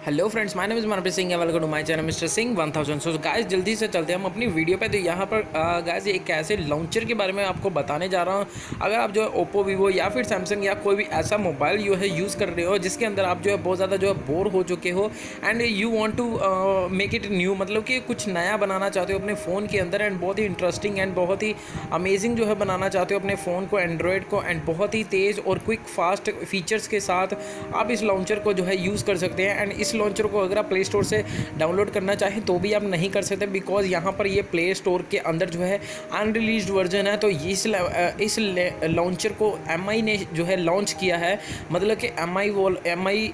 Hello friends, my name is Manpreet Singh, welcome to my channel mister Singh 1000। So guys जल्दी से चलते हैं हम अपनी वीडियो पे। तो यहाँ पर गाइस एक ऐसे लॉन्चर के बारे में आपको बताने जा रहा हूँ। अगर आप जो है ओप्पो, वीवो या फिर सैमसंग या कोई भी ऐसा मोबाइल जो है यूज़ कर रहे हो जिसके अंदर आप जो है बहुत ज़्यादा जो है बोर हो चुके हो and you want to make it new, मतलब कि कुछ नया बनाना चाहते हो अपने फ़ोन के अंदर एंड बहुत ही इंटरेस्टिंग एंड बहुत ही अमेजिंग जो है बनाना चाहते हो अपने फ़ोन को, एंड्रॉयड को, एंड बहुत ही तेज़ और क्विक फास्ट फीचर्स के साथ आप इस लॉन्चर को जो है यूज़ कर सकते हैं। एंड इस लॉन्चर को अगर आप प्ले स्टोर से डाउनलोड करना चाहें तो भी आप नहीं कर सकते, बिकॉज यहाँ पर ये प्ले स्टोर के अंदर जो है अनरिलीज्ड वर्जन है। तो इस लॉन्चर को एमआई ने जो है लॉन्च किया है, मतलब कि एमआई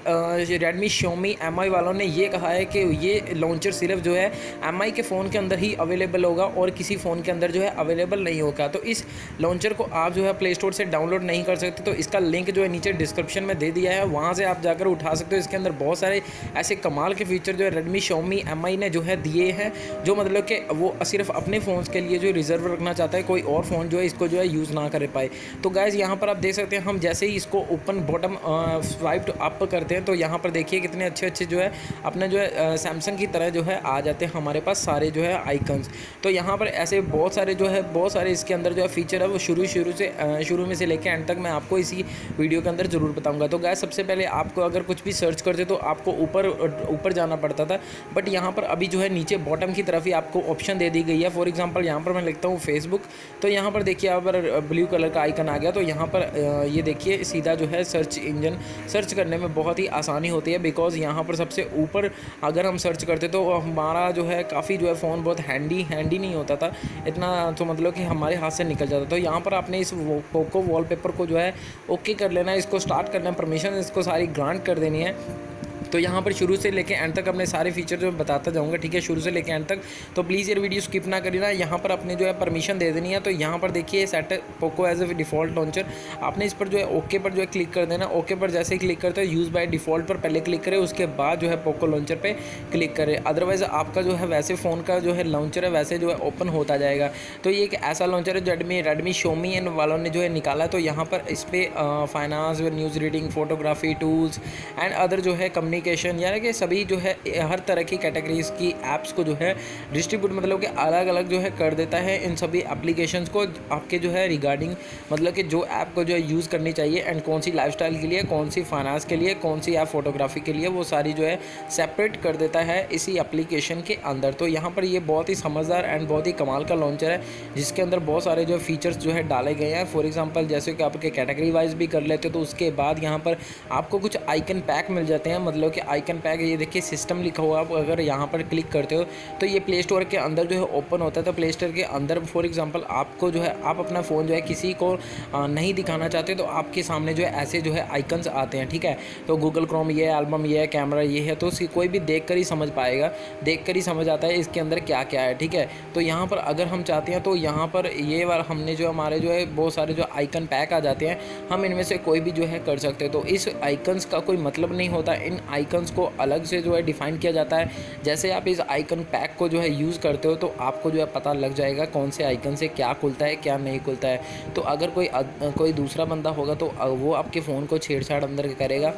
रेडमी शोमी एमआई वालों ने ये कहा है कि ये लॉन्चर सिर्फ जो है एमआई के फ़ोन के अंदर ही अवेलेबल होगा और किसी फ़ोन के अंदर जो है अवेलेबल नहीं होगा। तो इस लॉन्चर को आप जो है प्ले स्टोर से डाउनलोड नहीं कर सकते। तो इसका लिंक जो है नीचे डिस्क्रिप्शन में दे दिया है, वहाँ से आप जाकर उठा सकते हो। इसके अंदर बहुत सारे ऐसे कमाल के फीचर जो है रेडमी शोमी एमआई ने जो है दिए हैं, जो मतलब कि वो सिर्फ अपने फ़ोन्स के लिए जो रिजर्व रखना चाहता है, कोई और फ़ोन जो है इसको जो है यूज़ ना कर पाए। तो गाइज़ यहाँ पर आप देख सकते हैं, हम जैसे ही इसको ओपन बॉटम स्वाइप अप करते हैं तो यहाँ पर देखिए कितने अच्छे अच्छे जो है अपने जो है सैमसंग की तरह जो है आ जाते हैं हमारे पास सारे जो है आइकन्स। तो यहाँ पर ऐसे बहुत सारे जो है बहुत सारे इसके अंदर जो है फीचर है वो शुरू में से लेकर एंड तक मैं आपको इसी वीडियो के अंदर ज़रूर बताऊँगा। तो गाइज़ सबसे पहले आपको अगर कुछ भी सर्च करते तो आपको ऊपर जाना पड़ता था, बट यहाँ पर अभी जो है नीचे बॉटम की तरफ ही आपको ऑप्शन दे दी गई है। फॉर एग्जांपल यहाँ पर मैं लिखता हूँ फेसबुक, तो यहाँ पर देखिए यहाँ पर ब्लू कलर का आइकन आ गया। तो यहाँ पर ये देखिए सीधा जो है सर्च इंजन सर्च करने में बहुत ही आसानी होती है, बिकॉज यहाँ पर सबसे ऊपर अगर हम सर्च करते तो हमारा जो है काफ़ी जो है फ़ोन बहुत हैंडी नहीं होता था इतना, तो मतलब कि हमारे हाथ से निकल जाता। तो यहाँ पर आपने इस पोको वॉलपेपर को जो है ओके कर लेना है, इसको स्टार्ट करना है, परमिशन इसको सारी ग्रांट कर देनी है। तो यहाँ पर शुरू से लेके एंड तक अपने सारे फीचर जो बताता जाऊँगा, ठीक है, शुरू से लेके एंड तक। तो प्लीज़ ये वीडियो स्किप ना करिए ना। यहाँ पर अपने जो है परमिशन दे देनी है। तो यहाँ पर देखिए set Poco as a default launcher, आपने इस पर जो है ओके पर जो है क्लिक कर देना। ओके पर जैसे ही क्लिक करते हो यूज़ बाय डिफ़ॉल्ट पर पहले क्लिक करें, उसके बाद जो है पोको लॉन्चर पर क्लिक करें। अदरवाइज़ आपका जो है वैसे फ़ोन का जो है लॉन्चर है वैसे जो है ओपन होता जाएगा। तो ये एक ऐसा लॉन्चर है जो रेडमी शोमी एंड वालों ने जो है निकाला। तो यहाँ पर इस पर finance, news reading, photography tools and other जो है कम्युनिकेशन, यानी कि सभी जो है हर तरह की कैटेगरीज की ऐप्स को जो है डिस्ट्रीब्यूट, मतलब कि अलग अलग जो है कर देता है इन सभी एप्लीकेशंस को आपके जो है रिगार्डिंग, मतलब कि जो ऐप को जो है यूज़ करनी चाहिए एंड कौन सी लाइफस्टाइल के लिए, कौन सी फाइनेंस के लिए, कौन सी ऐप फोटोग्राफी के लिए, वो सारी जो है सेपरेट कर देता है इसी एप्लीकेशन के अंदर। तो यहाँ पर ये बहुत ही समझदार एंड बहुत ही कमाल का लॉन्चर है, जिसके अंदर बहुत सारे जो फीचर्स जो है डाले गए हैं। फॉर एग्जाम्पल जैसे कि आपके कैटेगरी वाइज भी कर लेते हो, तो उसके बाद यहाँ पर आपको कुछ आइकन पैक मिल जाते हैं, मतलब कि आइकन पैक, ये देखिए सिस्टम लिखा हुआ, आप अगर यहाँ पर क्लिक करते हो तो ये प्ले स्टोर के अंदर जो है ओपन होता है। तो प्ले स्टोर के अंदर फॉर एग्जांपल आपको जो है आप अपना फ़ोन जो है किसी को नहीं दिखाना चाहते तो आपके सामने जो है ऐसे जो है आइकन्स आते हैं, ठीक है। तो गूगल क्रोम ये है, एल्बम ये है, कैमरा ये है, तो उसकी कोई भी देख कर ही समझ पाएगा, देख कर ही समझ आता है इसके अंदर क्या क्या है, ठीक है। तो यहाँ पर अगर हम चाहते हैं तो यहाँ पर ये वाला हमने जो हमारे जो है बहुत सारे जो आइकन पैक आ जाते हैं, हम इनमें से कोई भी जो है कर सकते हैं। तो इस आइकन्स का कोई मतलब नहीं होता, इन आइकन्स को अलग से जो है डिफ़ाइन किया जाता है। जैसे आप इस आइकन पैक को जो है यूज़ करते हो तो आपको जो है पता लग जाएगा कौन से आइकन से क्या खुलता है क्या नहीं खुलता है। तो अगर कोई दूसरा बंदा होगा तो वो आपके फ़ोन को छेड़छाड़ अंदर करेगा,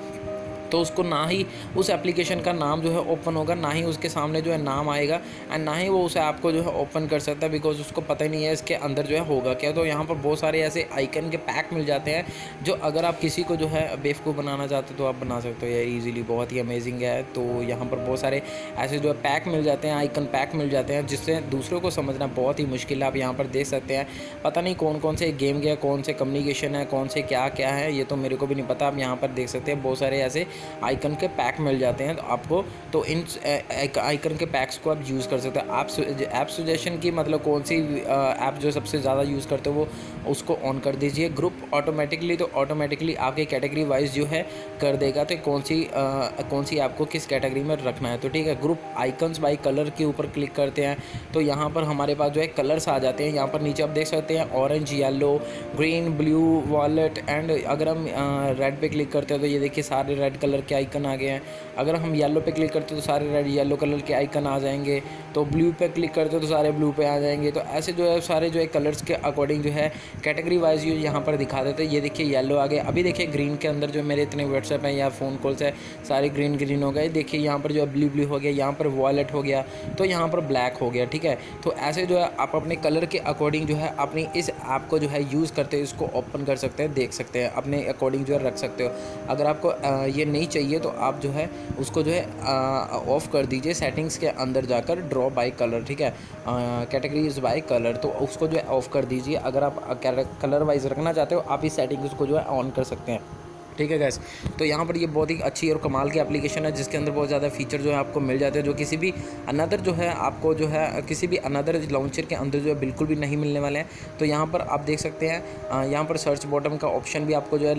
तो उसको ना ही उस एप्लीकेशन का नाम जो है ओपन होगा, ना ही उसके सामने जो है नाम आएगा एंड ना ही वो उस ऐप को जो है ओपन कर सकता है, बिकॉज उसको पता ही नहीं है इसके अंदर जो है होगा क्या। तो यहाँ पर बहुत सारे ऐसे आइकन के पैक मिल जाते हैं, जो अगर आप किसी को जो है बेवकूफ़ बनाना चाहते हो तो आप बना सकते हो, ये ईजिली, बहुत ही अमेजिंग है। तो यहाँ पर बहुत सारे ऐसे जो है पैक मिल जाते हैं, आइकन पैक मिल जाते हैं, जिससे दूसरों को समझना बहुत ही मुश्किल है। आप यहाँ पर देख सकते हैं, पता नहीं कौन कौन से गेम के, कौन से कम्युनिकेशन है, कौन से क्या क्या है, ये तो मेरे को भी नहीं पता। आप यहाँ पर देख सकते हैं बहुत सारे ऐसे आइकन के पैक मिल जाते हैं तो आपको, तो इन आइकन के पैक्स को आप यूज़ कर सकते हैं। ऐप सजेशन की, मतलब कौन सी ऐप जो सबसे ज़्यादा यूज़ करते हो वो उसको ऑन कर दीजिए। ग्रुप ऑटोमेटिकली, तो ऑटोमेटिकली आपके कैटेगरी वाइज जो है कर देगा, तो कौन सी ऐप को किस कैटेगरी में रखना है। तो ठीक है, ग्रुप आइकन्स बाय कलर के ऊपर क्लिक करते हैं तो यहाँ पर हमारे पास जो है कलर्स आ जाते हैं। यहाँ पर नीचे आप देख सकते हैं orange, yellow, green, blue, wallet and अगर हम रेड पे क्लिक करते हैं तो ये देखिए सारे रेड कलर कलर के आइकन आ गए हैं। अगर हम येलो पे क्लिक करते हैं तो सारे रेड येलो कलर के आइकन आ जाएंगे, तो ब्लू पे क्लिक करते हैं तो सारे ब्लू पे आ जाएंगे। तो ऐसे जो है सारे जो है कलर्स के अकॉर्डिंग जो है कैटेगरी वाइज ये यहाँ पर दिखा देते हैं। ये देखिए येलो आ गया, अभी देखिए ग्रीन के अंदर जो मेरे इतने व्हाट्सएप हैं या फ़ोन कॉल्स है सारे ग्रीन ग्रीन हो गए। देखिए यहाँ पर जो है ब्लू ब्लू हो गया, यहाँ पर वॉलेट हो गया, तो यहाँ पर ब्लैक हो गया, ठीक है। तो ऐसे जो है आप अपने कलर के अकॉर्डिंग जो है अपनी इस ऐप को जो है यूज़ करते हैं, इसको ओपन कर सकते हैं, देख सकते हैं, अपने अकॉर्डिंग जो है रख सकते हो। अगर आपको ये नहीं चाहिए तो आप जो है उसको जो है ऑफ़ कर दीजिए सेटिंग्स के अंदर जाकर, ड्रॉ बाय कलर, ठीक है, कैटेगरीज बाय कलर, तो उसको जो है ऑफ़ कर दीजिए। अगर आप कलर वाइज रखना चाहते हो आप इस सेटिंग्स को जो है ऑन कर सकते हैं, ठीक है गैस। तो यहाँ पर ये बहुत ही अच्छी और कमाल की एप्लीकेशन है जिसके अंदर बहुत ज़्यादा फीचर जो है आपको मिल जाते हैं, जो किसी भी अनदर जो है आपको जो है किसी भी अनदर लॉन्चर के अंदर जो है बिल्कुल भी नहीं मिलने वाले हैं। तो यहाँ पर आप देख सकते हैं, यहाँ पर सर्च बॉटम का ऑप्शन भी आपको जो है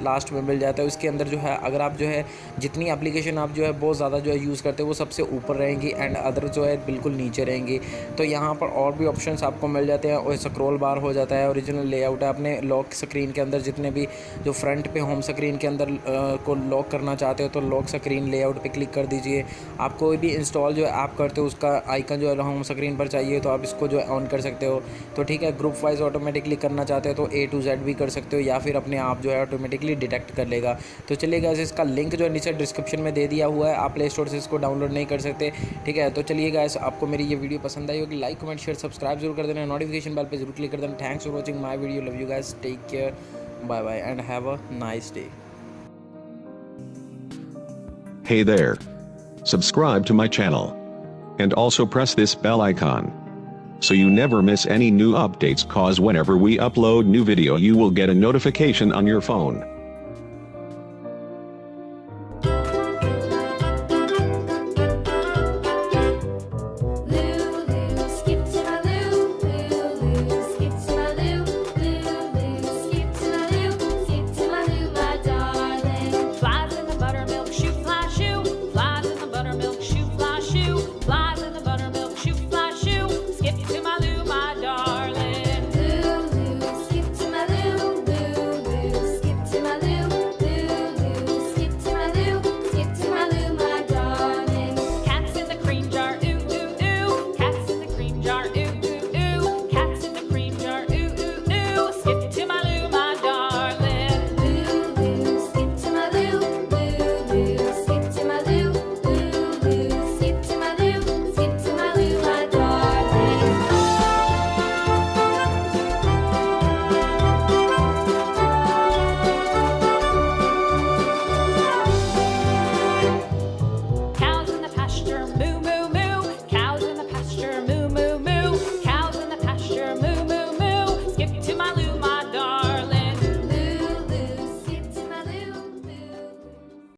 लास्ट में मिल जाता है। उसके अंदर जो है अगर आप जो है जितनी एप्लीकेशन आप जो है बहुत ज़्यादा जो है यूज़ करते हैं वो सबसे ऊपर रहेंगी एंड अदर जो है बिल्कुल नीचे रहेंगी। तो यहाँ पर और भी ऑप्शन आपको मिल जाते हैं और स्क्रॉल बार हो जाता है, ओरिजिनल लेआउट है। अपने लॉक स्क्रीन के अंदर जितने भी जो फ्रंट पे होम स्क्रीन के अंदर को लॉक करना चाहते हो तो लॉक स्क्रीन लेआउट पे क्लिक कर दीजिए। आप कोई भी इंस्टॉल जो है ऐप करते हो उसका आइकन जो है होम स्क्रीन पर चाहिए तो आप इसको जो है ऑन कर सकते हो। तो ठीक है, ग्रुप वाइज ऑटोमेटिकली करना चाहते हो तो A to Z भी कर सकते हो या फिर अपने आप जो है ऑटोमेटिकली डिटेक्ट कर लेगा। तो चलिए गाइस, इसका लिंक जो है नीचे डिस्क्रिप्शन में दे दिया हुआ है, आप प्ले स्टोर से इसको डाउनलोड नहीं कर सकते, ठीक है। तो चलिए गाइस, आपको मेरी ये वीडियो पसंद आई होगी, लाइक कमेंट शेयर सब्सक्राइब जरूर कर देना, नोटिफिकेशन बेल पे जरूर क्लिक कर देना। Thanks for watching my video, love you guys, take care, bye bye and have a nice day. Hey there. Subscribe to my channel. And also press this bell icon. So you never miss any new updates, cause whenever we upload new video you will get a notification on your phone.